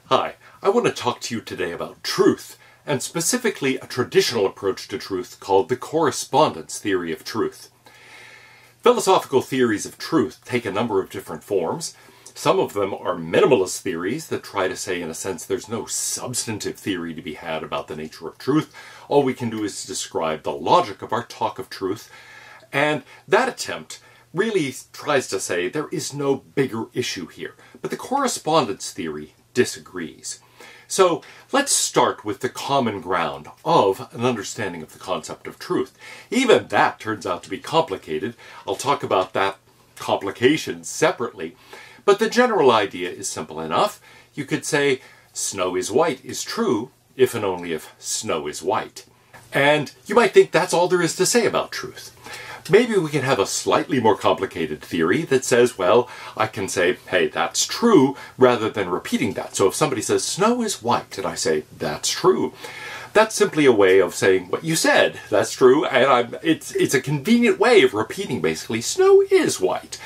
Hi, I want to talk to you today about truth, and specifically a traditional approach to truth called the correspondence theory of truth. Philosophical theories of truth take a number of different forms. Some of them are minimalist theories that try to say, in a sense, there's no substantive theory to be had about the nature of truth. All we can do is describe the logic of our talk of truth, and that attempt really tries to say there is no bigger issue here. But the correspondence theory disagrees. So let's start with the common ground of an understanding of the concept of truth. Even that turns out to be complicated. I'll talk about that complication separately. But the general idea is simple enough. You could say snow is white is true if and only if snow is white. And you might think that's all there is to say about truth. Maybe we can have a slightly more complicated theory that says, well, I can say, hey, that's true, rather than repeating that. So if somebody says, snow is white, and I say, that's true, that's simply a way of saying what you said. That's true, and it's a convenient way of repeating, basically, snow is white.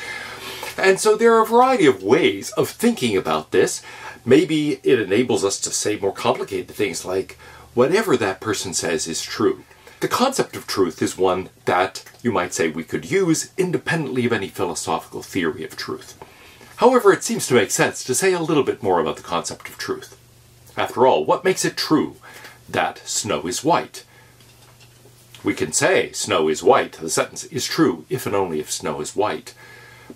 And so there are a variety of ways of thinking about this. Maybe it enables us to say more complicated things like, whatever that person says is true. The concept of truth is one that you might say we could use independently of any philosophical theory of truth. However, it seems to make sense to say a little bit more about the concept of truth. After all, what makes it true that snow is white? We can say snow is white. The sentence is true if and only if snow is white.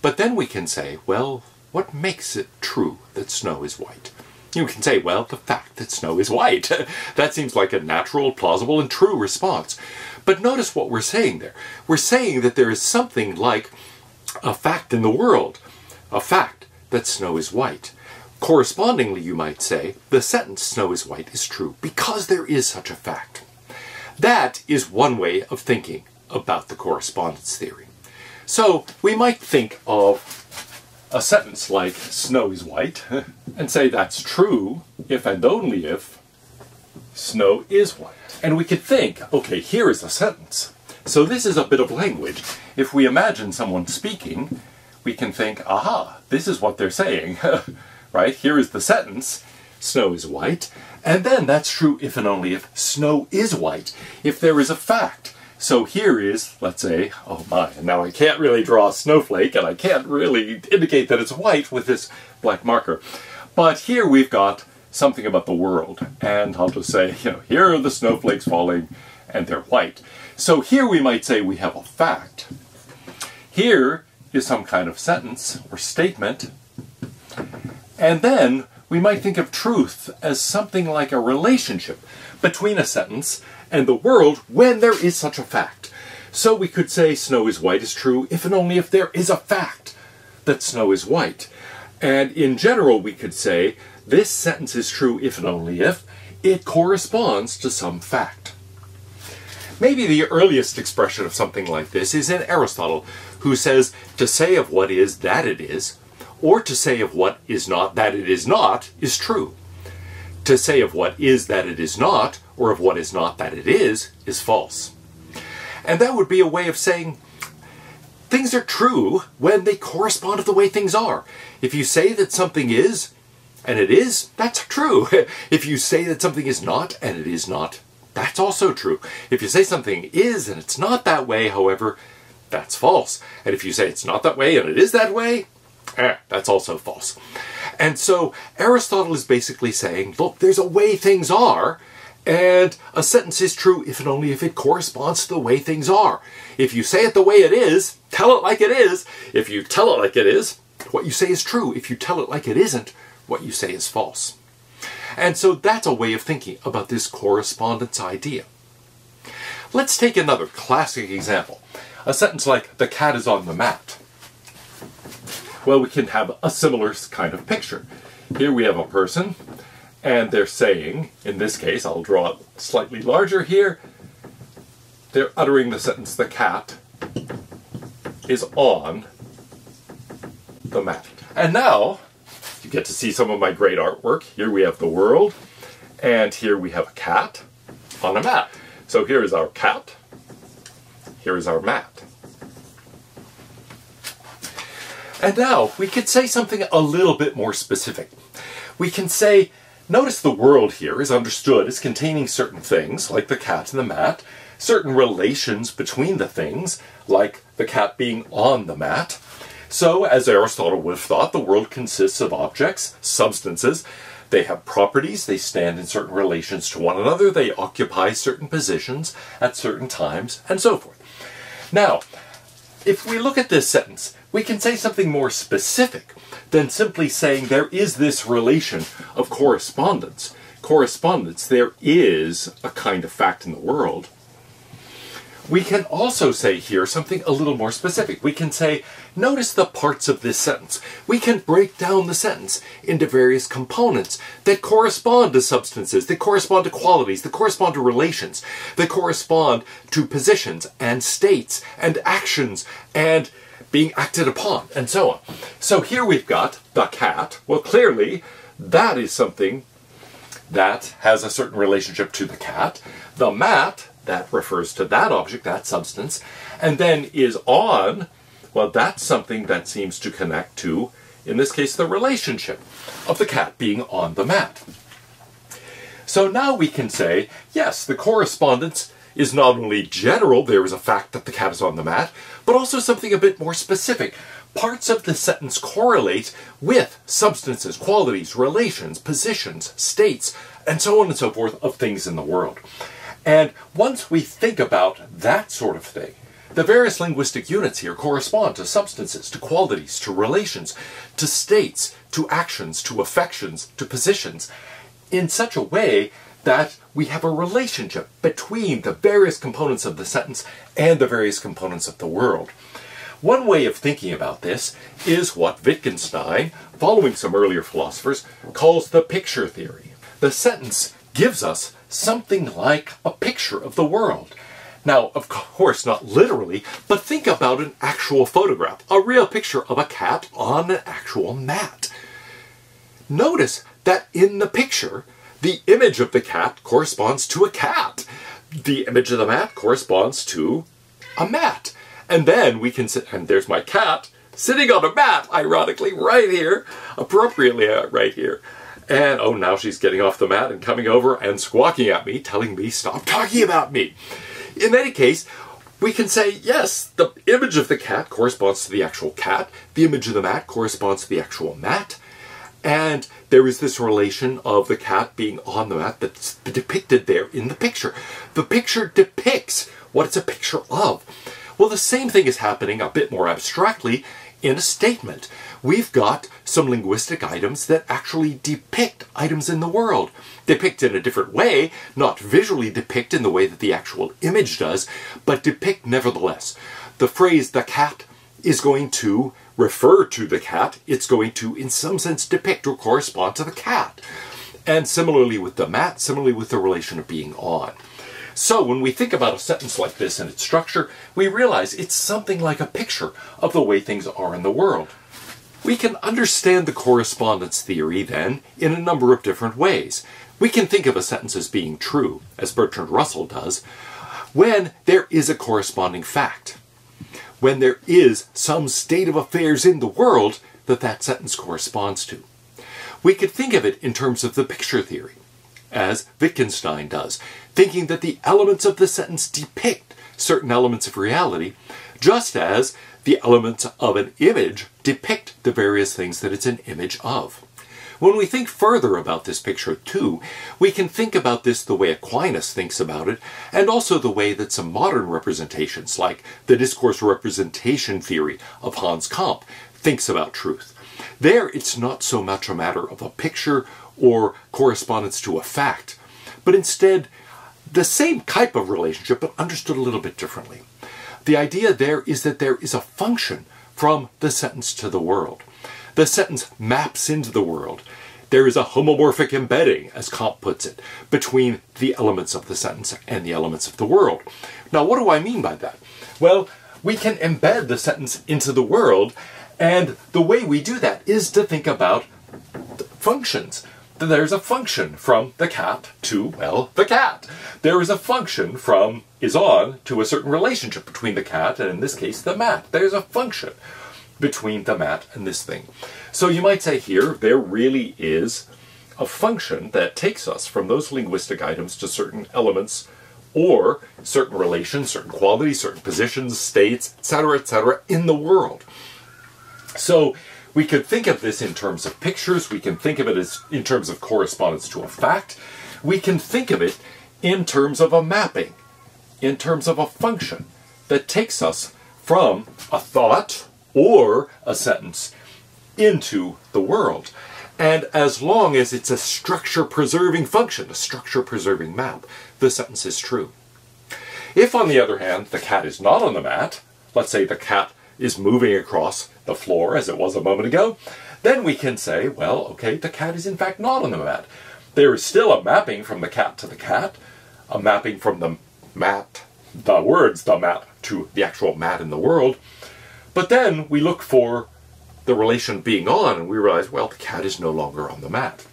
But then we can say, well, what makes it true that snow is white? You can say, well, the fact that snow is white. That seems like a natural, plausible, and true response. But notice what we're saying there. We're saying that there is something like a fact in the world, a fact that snow is white. Correspondingly, you might say, the sentence snow is white is true because there is such a fact. That is one way of thinking about the correspondence theory. So we might think of a sentence like snow is white and say that's true if and only if snow is white. And we could think, okay, here is a sentence. So this is a bit of language. If we imagine someone speaking, we can think, aha, this is what they're saying, right? Here is the sentence, snow is white, and then that's true if and only if snow is white, if there is a fact. So here is, let's say, oh my, and now I can't really draw a snowflake, and I can't really indicate that it's white with this black marker. But here we've got something about the world, and I'll just say, here are the snowflakes falling, and they're white. So here we might say we have a fact. Here is some kind of sentence or statement, and then we might think of truth as something like a relationship between a sentence and the world when there is such a fact. So we could say snow is white is true if and only if there is a fact that snow is white. And in general we could say this sentence is true if and only if it corresponds to some fact. Maybe the earliest expression of something like this is in Aristotle, who says to say of what is that it is, or to say of what is not that it is not, is true. To say of what is that it is not, or of what is not that it is false. And that would be a way of saying things are true when they correspond to the way things are. If you say that something is, and it is, that's true. If you say that something is not, and it is not, that's also true. If you say something is, and it's not that way, however, that's false. And if you say it's not that way, and it is that way, that's also false. And so Aristotle is basically saying, look, there's a way things are, and a sentence is true if and only if it corresponds to the way things are. If you say it the way it is, tell it like it is. If you tell it like it is, what you say is true. If you tell it like it isn't, what you say is false. And so that's a way of thinking about this correspondence idea. Let's take another classic example. A sentence like, the cat is on the mat. Well, we can have a similar kind of picture. Here we have a person, and they're saying, in this case, I'll draw it slightly larger here, they're uttering the sentence, the cat is on the mat. And now, you get to see some of my great artwork. Here we have the world, and here we have a cat on a mat. So here is our cat, here is our mat. And now we could say something a little bit more specific. We can say Notice the world here is understood as containing certain things, like the cat and the mat, certain relations between the things, like the cat being on the mat. So, as Aristotle would have thought, the world consists of objects, substances. They have properties, they stand in certain relations to one another, they occupy certain positions at certain times, and so forth. Now, if we look at this sentence, we can say something more specific than simply saying there is this relation of correspondence. Correspondence, there is a kind of fact in the world. We can also say here something a little more specific. We can say, notice the parts of this sentence. We can break down the sentence into various components that correspond to substances, that correspond to qualities, that correspond to relations, that correspond to positions and states and actions and being acted upon, and so on. So here we've got the cat. Well, clearly, that is something that has a certain relationship to the cat. The mat, that refers to that object, that substance, and then is on, well, that's something that seems to connect to, in this case, the relationship of the cat being on the mat. So now we can say, yes, the correspondence is not only general, there is a fact that the cat is on the mat, but also something a bit more specific. Parts of the sentence correlate with substances, qualities, relations, positions, states, and so on and so forth of things in the world. And once we think about that sort of thing, the various linguistic units here correspond to substances, to qualities, to relations, to states, to actions, to affections, to positions, in such a way that we have a relationship between the various components of the sentence and the various components of the world. One way of thinking about this is what Wittgenstein, following some earlier philosophers, calls the picture theory. The sentence gives us something like a picture of the world. Now, of course, not literally, but think about an actual photograph, a real picture of a cat on an actual mat. Notice that in the picture, the image of the cat corresponds to a cat. The image of the mat corresponds to a mat. And then we can sit, and there's my cat sitting on a mat, ironically, right here, appropriately right here. And, oh, now she's getting off the mat and coming over and squawking at me, telling me, stop talking about me. In any case, we can say, yes, the image of the cat corresponds to the actual cat. The image of the mat corresponds to the actual mat. And there is this relation of the cat being on the mat that's depicted there in the picture. The picture depicts what it's a picture of. Well, the same thing is happening a bit more abstractly in a statement. We've got some linguistic items that actually depict items in the world. Depict in a different way, not visually depict in the way that the actual image does, but depict nevertheless. The phrase, the cat, is going to refer to the cat. It's going to, in some sense, depict or correspond to the cat. And similarly with the mat, similarly with the relation of being on. So when we think about a sentence like this and its structure, we realize it's something like a picture of the way things are in the world. We can understand the correspondence theory, then, in a number of different ways. We can think of a sentence as being true, as Bertrand Russell does, when there is a corresponding fact. When there is some state of affairs in the world that that sentence corresponds to. We could think of it in terms of the picture theory, as Wittgenstein does, thinking that the elements of the sentence depict certain elements of reality, just as the elements of an image depict the various things that it's an image of. When we think further about this picture too, we can think about this the way Aquinas thinks about it, and also the way that some modern representations, like the discourse representation theory of Kamp, thinks about truth. There, it's not so much a matter of a picture or correspondence to a fact, but instead the same type of relationship, but understood a little bit differently. The idea there is that there is a function from the sentence to the world. The sentence maps into the world. There is a homomorphic embedding, as Kamp puts it, between the elements of the sentence and the elements of the world. Now, what do I mean by that? Well, we can embed the sentence into the world, and the way we do that is to think about functions. There's a function from the cat to, well, the cat. There is a function from is on to a certain relationship between the cat and, in this case, the mat. There's a function between the mat and this thing. So you might say here, there really is a function that takes us from those linguistic items to certain elements or certain relations, certain qualities, certain positions, states, etc., in the world. So we could think of this in terms of pictures, we can think of it as in terms of correspondence to a fact, we can think of it in terms of a mapping, in terms of a function that takes us from a thought or a sentence into the world. And as long as it's a structure-preserving function, a structure-preserving map, the sentence is true. If, on the other hand, the cat is not on the mat, let's say the cat is moving across the floor as it was a moment ago, then we can say, well, okay, the cat is in fact not on the mat. There is still a mapping from the cat to the cat, a mapping from the mat, the words, the mat, to the actual mat in the world. But then we look for the relation being on, and we realize, well, the cat is no longer on the mat.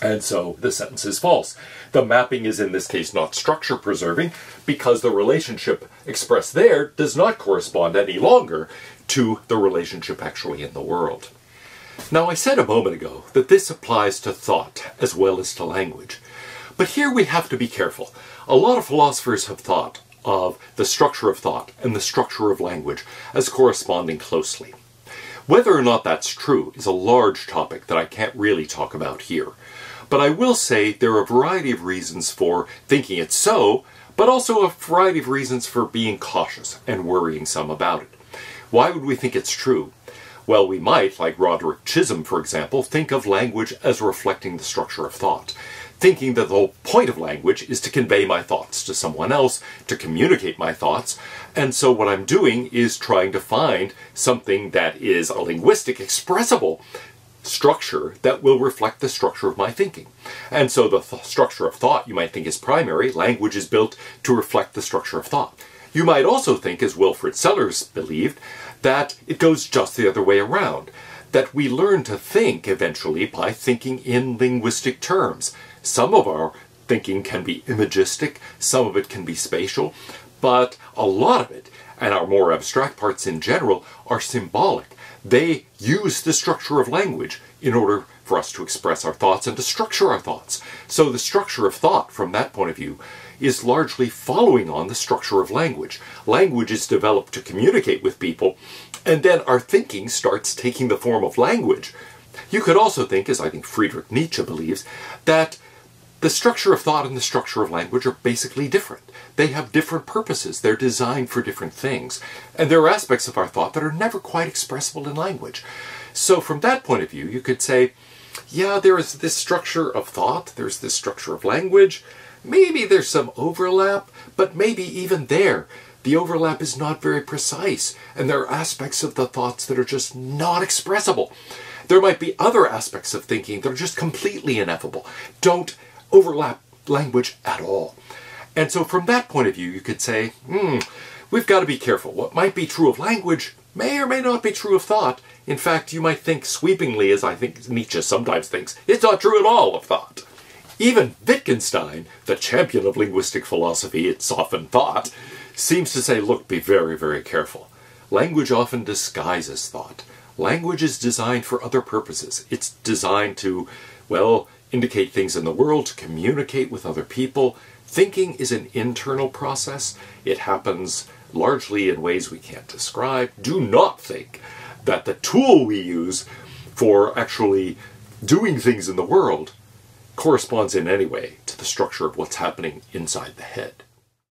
And so the sentence is false. The mapping is in this case not structure preserving because the relationship expressed there does not correspond any longer to the relationship actually in the world. Now, I said a moment ago that this applies to thought as well as to language. But here we have to be careful. A lot of philosophers have thought of the structure of thought and the structure of language as corresponding closely. Whether or not that's true is a large topic that I can't really talk about here. But I will say there are a variety of reasons for thinking it's so, but also a variety of reasons for being cautious and worrying some about it. Why would we think it's true? Well, we might, like Roderick Chisholm, for example, think of language as reflecting the structure of thought, thinking that the whole point of language is to convey my thoughts to someone else, to communicate my thoughts, and so what I'm doing is trying to find something that is a linguistic, expressible structure that will reflect the structure of my thinking. And so the structure of thought you might think is primary. Language is built to reflect the structure of thought. You might also think, as Wilfrid Sellars believed, that it goes just the other way around, that we learn to think eventually by thinking in linguistic terms. Some of our thinking can be imagistic, some of it can be spatial, but a lot of it, and our more abstract parts in general, are symbolic. They use the structure of language in order for us to express our thoughts and to structure our thoughts. So the structure of thought, from that point of view, is largely following on the structure of language. Language is developed to communicate with people, and then our thinking starts taking the form of language. You could also think, as I think Friedrich Nietzsche believes, that the structure of thought and the structure of language are basically different. They have different purposes. They're designed for different things. And there are aspects of our thought that are never quite expressible in language. So from that point of view, you could say, yeah, there is this structure of thought, there's this structure of language, maybe there's some overlap, but maybe even there, the overlap is not very precise, and there are aspects of the thoughts that are just not expressible. There might be other aspects of thinking that are just completely ineffable, don't overlap language at all. And so from that point of view, you could say, we've got to be careful. What might be true of language may or may not be true of thought. In fact, you might think sweepingly, as I think Nietzsche sometimes thinks, it's not true at all of thought. Even Wittgenstein, the champion of linguistic philosophy, it's often thought, seems to say, look, be very, very careful. Language often disguises thought. Language is designed for other purposes. It's designed to, well, indicate things in the world, to communicate with other people. Thinking is an internal process. It happens largely in ways we can't describe. Do not think that the tool we use for actually doing things in the world corresponds in any way to the structure of what's happening inside the head.